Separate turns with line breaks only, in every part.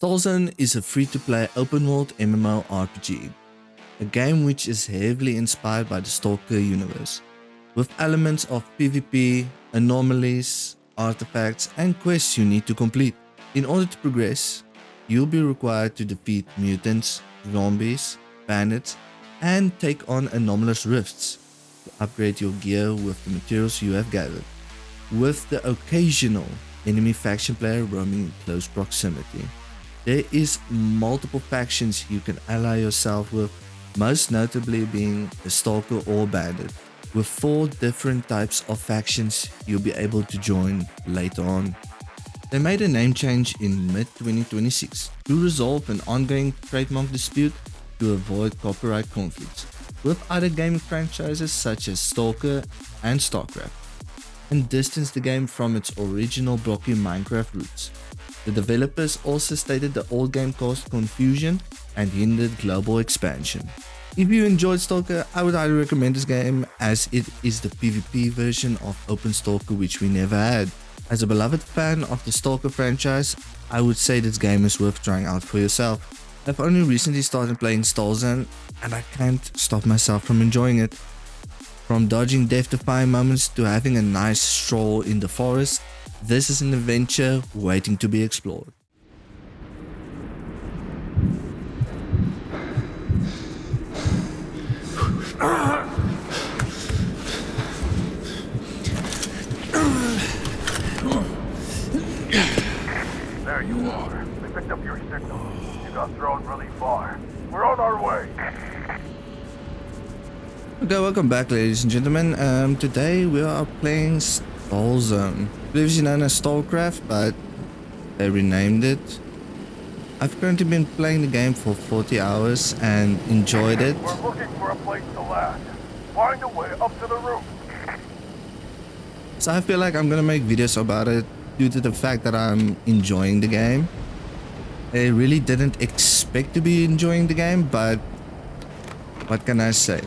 Stalzone is a free-to-play open-world MMORPG, a game which is heavily inspired by the STALKER universe, with elements of PvP, anomalies, artifacts, and quests you need to complete. In order to progress, you'll be required to defeat mutants, zombies, bandits, and take on anomalous rifts to upgrade your gear with the materials you have gathered, with the occasional enemy faction player roaming in close proximity. There is multiple factions you can ally yourself with, most notably being a stalker or bandit. With 4 different types of factions you'll be able to join later on. They made a name change in mid-2026 to resolve an ongoing trademark dispute to avoid copyright conflicts with other gaming franchises such as Stalker and StarCraft, and distance the game from its original blocky Minecraft roots. The developers also stated the old game caused confusion and hindered global expansion. If you enjoyed Stalker, I would highly recommend this game, as it is the PvP version of Open Stalker which we never had. As a beloved fan of the Stalker franchise, I would say this game is worth trying out for yourself. I've only recently started playing Stalzone and I can't stop myself from enjoying it. From dodging death-defying moments to having a nice stroll in the forest, this is an adventure waiting to be explored.
There you are. We picked up your signal. You got thrown really far. We're on our way.
Okay, welcome back, ladies and gentlemen. Today we are playing Stalzone, previously known as STALKER, but they renamed it. I've currently been playing the game for 40 hours and enjoyed it.
We're looking for a place to land. Find a way up to the roof.
So I feel like I'm gonna make videos about it due to the fact that I'm enjoying the game. I really didn't expect to be enjoying the game, but what can I say?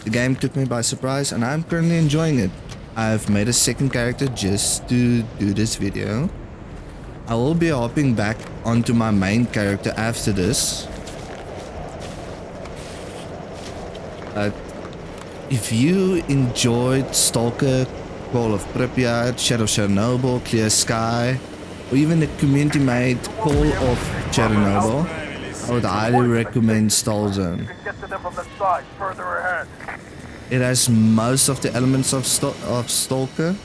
The game took me by surprise and I'm currently enjoying it. I've made a second character just to do this video. I will be hopping back onto my main character after this. But if you enjoyed Stalker, Call of Pripyat, Shadow of Chernobyl, Clear Sky, or even the community-made Call of Chernobyl, I would highly recommend Stalzone.
You can get to them from the side, further ahead.
It has most of the elements of Stalker,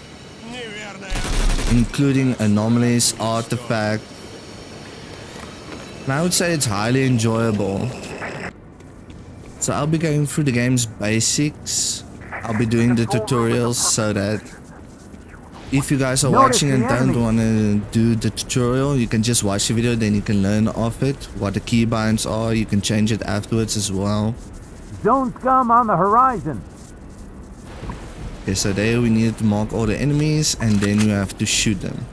including anomalies, artifacts, and I would say it's highly enjoyable. So I'll be going through the game's basics. I'll be doing the tutorials so that if you guys are watching and don't want to do the tutorial, you can just watch the video, then you can learn of it, what the keybinds are. You can change it afterwards as well.
Zone scum on the horizon.
Okay, so there we need to mark all the enemies and then you have to shoot them.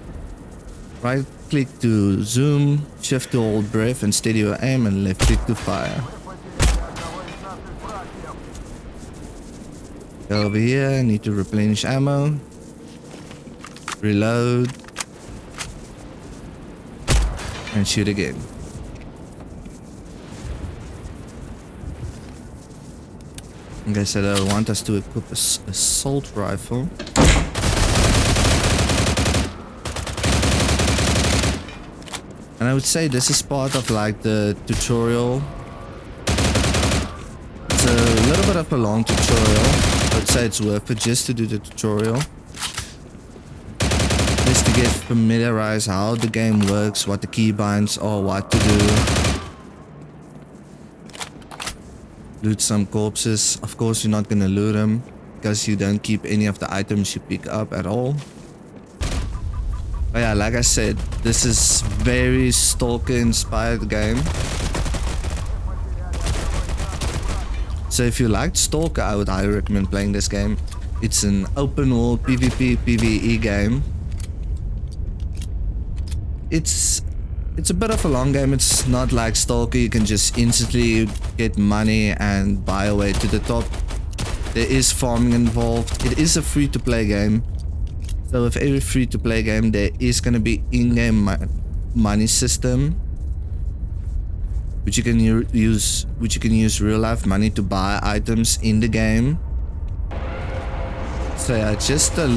Right click to zoom, shift to hold breath and steady your aim, and left click to fire. Go over here, need to replenish ammo. Reload. And shoot again. Okay, so they want us to equip an assault rifle. And I would say this is part of like the tutorial. It's a little bit of a long tutorial. I would say it's worth it just to do the tutorial. Just to get familiarized how the game works, what the keybinds are, what to do. Loot some corpses. Of course you're not gonna loot them because you don't keep any of the items you pick up at all. But yeah, like I said, this is very Stalker inspired game. So if you liked Stalker, I would highly recommend playing this game. It's an open world PvP PvE game. It's a bit of a long game. It's not like Stalker, you can just instantly get money and buy a way to the top. There is farming involved. It is a free-to-play game. So with every free-to-play game, there is going to be in-game money system, which you can use real life money to buy items in the game. So yeah, just a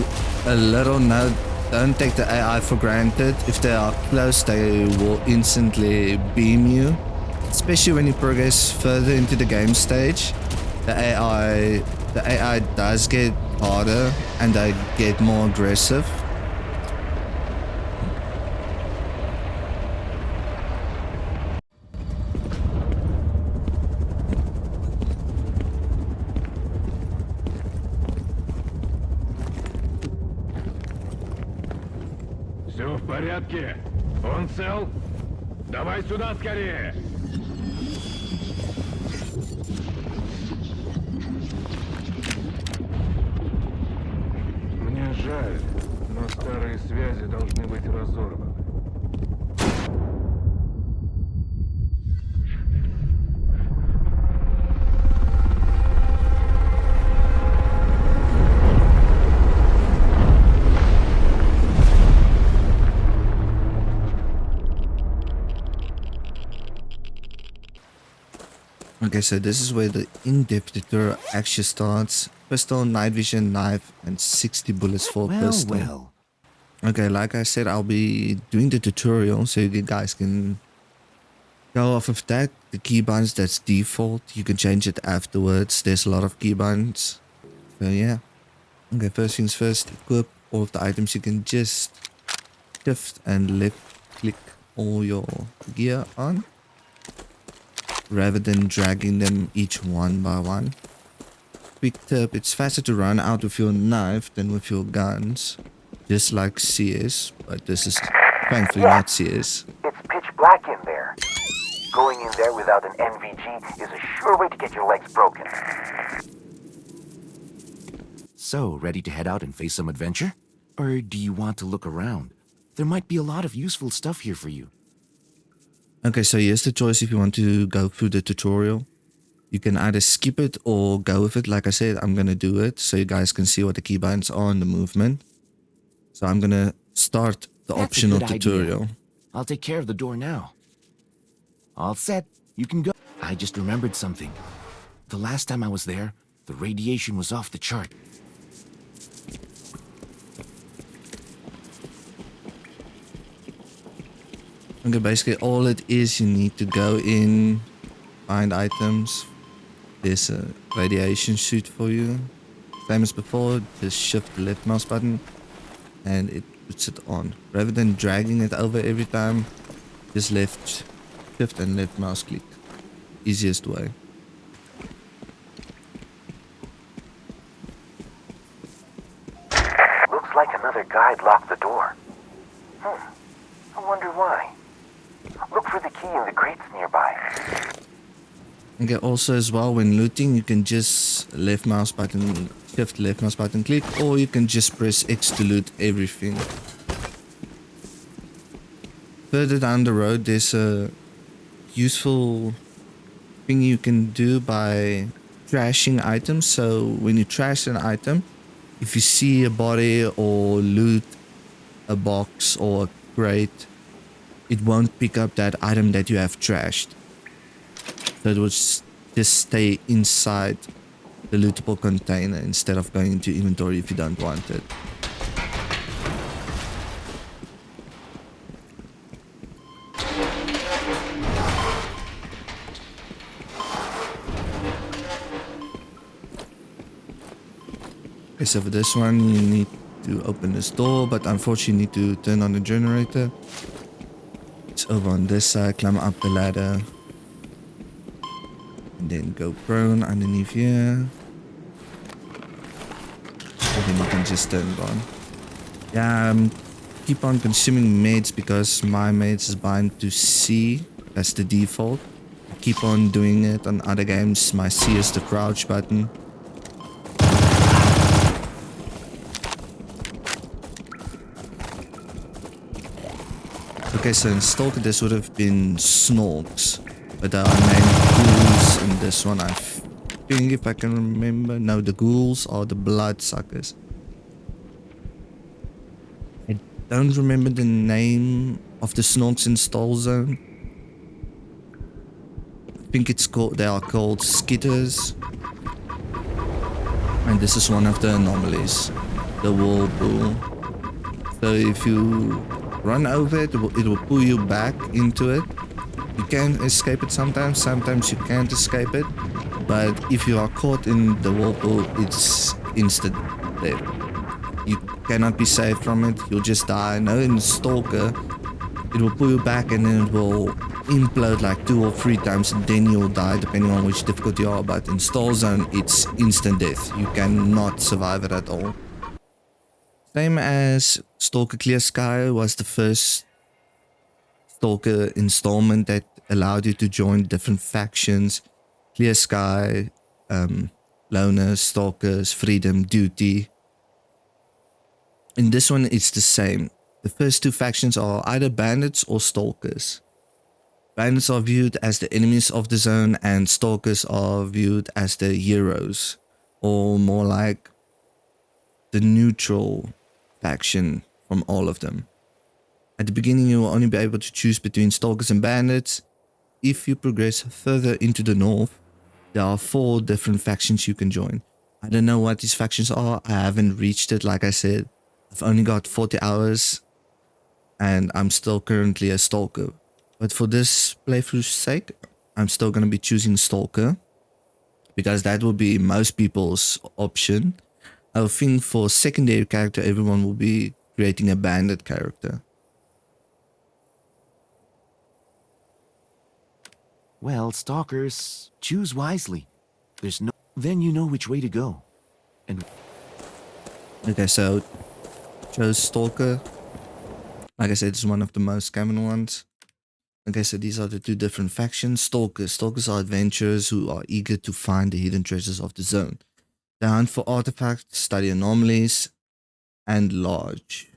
little note: don't take the AI for granted. If they are close, they will instantly beam you. Especially when you progress further into the game stage, the AI does get harder and they get more aggressive.
Все в порядке? Он цел? Давай сюда скорее! Мне жаль, но старые связи должны быть разорваны.
Okay, so this is where the in-depth tutorial actually starts. Pistol, night vision, knife, and 60 bullets for a pistol. Okay, like I said, I'll be doing the tutorial so you guys can go off of that. The keybinds, that's default. You can change it afterwards. There's a lot of keybinds. So yeah. Okay, first things first, equip all of the items. You can just shift and left click all your gear on, rather than dragging them each one by one. Quick tip, it's faster to run out with your knife than with your guns. Just like CS, but this is thankfully not CS.
It's pitch black in there. Going in there without an NVG is a sure way to get your legs broken.
So, ready to head out and face some adventure? Or do you want to look around? There might be a lot of useful stuff here for you.
Okay, so here's the choice if you want to go through the tutorial. You can either skip it or go with it. Like I said, I'm gonna do it so you guys can see what the keybinds are and the movement. So I'm gonna start the
That's a
optional
good
tutorial.
idea. I'll take care of the door now. All set. You can go. I just remembered something. The last time I was there, the radiation was off the chart.
Okay, basically all it is, you need to go in, find items. There's a radiation suit for you. Same as before, just shift the left mouse button and it puts it on. Rather than dragging it over every time, just shift and left mouse click. Easiest way.
Looks like another guide locked the door. I wonder why. Look for the key in the crates nearby.
Okay, also as well, when looting, you can just shift left mouse button click, or you can just press X to loot everything. Further down the road, there's a useful thing you can do by trashing items. So when you trash an item, if you see a body or loot a box or a crate, it won't pick up that item that you have trashed. So it will just stay inside the lootable container instead of going into inventory if you don't want it. Okay, so for this one you need to open this door, but unfortunately you need to turn on the generator. It's over on this side, climb up the ladder. And then go prone underneath here. And then you can just turn it on. Yeah, keep on consuming meds because my meds is bind to C. That's the default. I keep on doing it on other games. My C is the crouch button. Okay, so in Stalker this would have been Snorks, but there are named ghouls in this one, I think, if I can remember. No, the ghouls are the bloodsuckers. I don't remember the name of the snorks in Stalzone. I think they are called skitters. And this is one of the anomalies, the whirlpool. So if you run over it, it will pull you back into it. You can escape it sometimes you can't escape it. But if you are caught in the whirlpool, it's instant death. You cannot be saved from it, you'll just die. No, in Stalker, it will pull you back and then it will implode like 2 or 3 times and then you'll die depending on which difficulty you are. But in Stalzone, it's instant death. You cannot survive it at all. Same as STALKER was the first Stalker installment that allowed you to join different factions. Clear Sky, Loners, Stalkers, Freedom, Duty. In this one, it's the same. The first 2 factions are either bandits or stalkers. Bandits are viewed as the enemies of the zone and stalkers are viewed as the heroes, or more like the neutral faction from all of them. At the beginning, you will only be able to choose between stalkers and bandits. If you progress further into the north, there are 4 different factions you can join. I don't know what these factions are. I haven't reached it. Like I said, I've only got 40 hours and I'm still currently a stalker. But for this playthrough's sake, I'm still going to be choosing Stalker because that will be most people's option. I think for secondary character, everyone will be creating a bandit character.
Well, stalkers, choose wisely. Then you know which way to go. And
Okay, so chose Stalker. Like I said, it's one of the most common ones. Okay, so these are the 2 different factions. Stalkers. Stalkers are adventurers who are eager to find the hidden treasures of the zone. They hunt for artifacts, study anomalies, and large.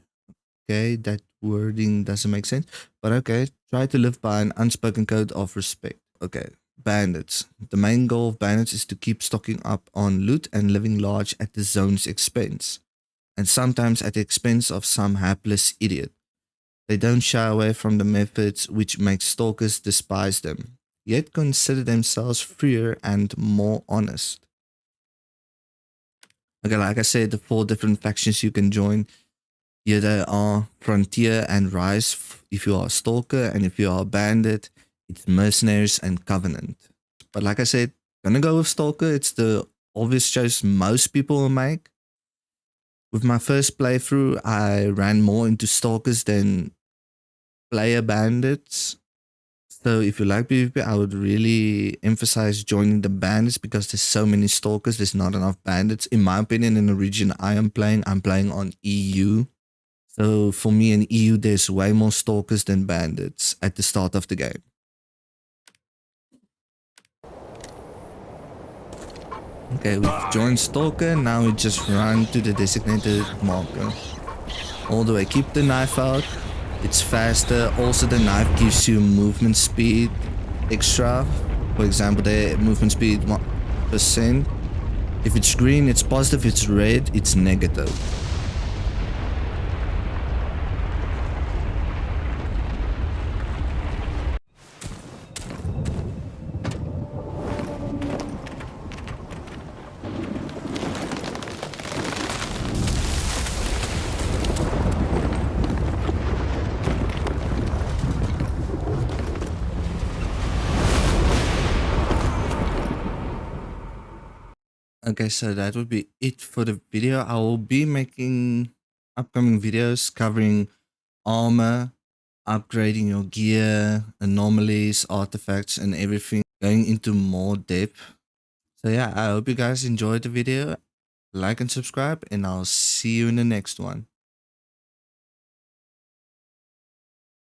Okay, that wording doesn't make sense. But okay, try to live by an unspoken code of respect. Okay, bandits. The main goal of bandits is to keep stocking up on loot and living large at the zone's expense. And sometimes at the expense of some hapless idiot. They don't shy away from the methods which make stalkers despise them, yet consider themselves freer and more honest. Okay, like I said, the 4 different factions you can join. Here they are: Frontier and Rise if you are a Stalker, and if you are a Bandit, it's Mercenaries and Covenant. But like I said, gonna go with Stalker. It's the obvious choice most people will make. With my first playthrough, I ran more into Stalkers than player Bandits. So if you like PvP, I would really emphasize joining the bandits because there's so many stalkers, there's not enough bandits. In my opinion, in the region I'm playing on EU. So for me in EU, there's way more stalkers than bandits at the start of the game. Okay, we've joined Stalker, now we just run to the designated marker. All the way, keep the knife out. It's faster. Also, the knife gives you movement speed extra. For example, the movement speed 1%. If it's green, it's positive. If it's red, it's negative. Okay, so that would be it for the video. I will be making upcoming videos covering armor, upgrading your gear, anomalies, artifacts, and everything, going into more depth. So yeah, I hope you guys enjoyed the video. Like and subscribe, and I'll see you in the next one.